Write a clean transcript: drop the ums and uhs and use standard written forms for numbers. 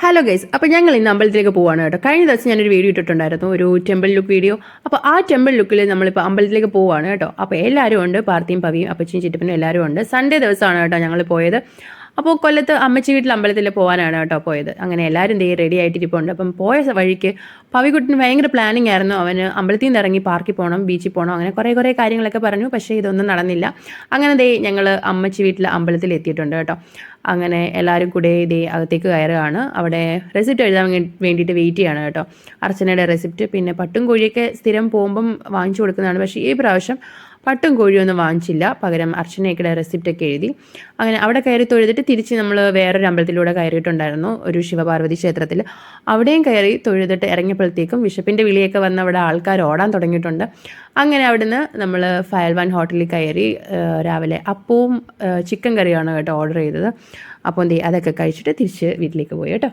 Hello guys, അപ്പോൾ ഞങ്ങൾ ഇന്ന് അമ്പലത്തിലേക്ക് പോവാണ് കേട്ടോ. കഴിഞ്ഞ ദിവസം ഞാനൊരു വീഡിയോ ഇട്ടിട്ടുണ്ടായിരുന്നു, ഒരു ടെമ്പിൾ ലുക്ക് വീഡിയോ. അപ്പോൾ ആ ടെമ്പിൾ ലുക്കിൽ നമ്മളിപ്പോൾ അമ്പലത്തിലേക്ക് പോവാണ് കേട്ടോ. അപ്പോൾ എല്ലാവരും ഉണ്ട്, പാർത്തിയും പവിയും അപ്പച്ചിയും ചിറ്റപ്പനും എല്ലാവരും ഉണ്ട്. സൺഡേ ദിവസമാണ് കേട്ടോ ഞങ്ങൾ പോയത്. അപ്പോൾ കൊല്ലത്ത് അമ്മച്ചി വീട്ടിൽ അമ്പലത്തിൽ പോകാനാണ് കേട്ടോ പോയത്. അങ്ങനെ എല്ലാവരും ദേ റെഡി ആയിട്ടിരിപ്പുണ്ട്. അപ്പം പോയ വഴിക്ക് പവിക്കുട്ടിന് ഭയങ്കര പ്ലാനിങ് ആയിരുന്നു. അവന് അമ്പലത്തിൽ നിന്ന് ഇറങ്ങി പാർക്കിൽ പോകണം, ബീച്ചിൽ പോകണം, അങ്ങനെ കുറേ കാര്യങ്ങളൊക്കെ പറഞ്ഞു. പക്ഷേ ഇതൊന്നും നടന്നില്ല. അങ്ങനെ ദേ ഞങ്ങൾ അമ്മച്ചി വീട്ടിൽ അമ്പലത്തിൽ എത്തിയിട്ടുണ്ട് കേട്ടോ. അങ്ങനെ എല്ലാവരും കൂടെ ഇതേ അകത്തേക്ക് കയറുകയാണ്. അവിടെ റെസിപ്റ്റ് എഴുതാൻ വേണ്ടിയിട്ട് വെയിറ്റ് ചെയ്യാണ് കേട്ടോ. അർച്ചനയുടെ റെസിപ്റ്റ്, പിന്നെ പട്ടും കോഴിയൊക്കെ സ്ഥിരം പോകുമ്പം വാങ്ങിച്ചു കൊടുക്കുന്നതാണ്. പക്ഷേ ഈ പ്രാവശ്യം പട്ടും കോഴിയൊന്നും വാങ്ങിച്ചില്ല, പകരം അർച്ചനയ്ക്കുടെ റെസിപ്റ്റൊക്കെ എഴുതി. അങ്ങനെ അവിടെ കയറി തൊഴുതിട്ട് തിരിച്ച് നമ്മൾ വേറൊരു അമ്പലത്തിലൂടെ കയറിയിട്ടുണ്ടായിരുന്നു, ഒരു ശിവപാർവതി ക്ഷേത്രത്തിൽ. അവിടെയും കയറി തൊഴുതിട്ട് ഇറങ്ങിയപ്പോഴത്തേക്കും വിശപ്പിൻ്റെ വിളിയൊക്കെ വന്ന് അവിടെ ആൾക്കാർ ഓടാൻ തുടങ്ങിയിട്ടുണ്ട്. അങ്ങനെ അവിടുന്ന് നമ്മൾ ഫയൽവാൻ ഹോട്ടലിൽ കയറി രാവിലെ അപ്പവും ചിക്കൻ കറിയാണ് കേട്ടോ ഓർഡർ ചെയ്തത്. അപ്പോൾ അതൊക്കെ കഴിച്ചിട്ട് തിരിച്ച് വീട്ടിലേക്ക് പോയി കേട്ടോ.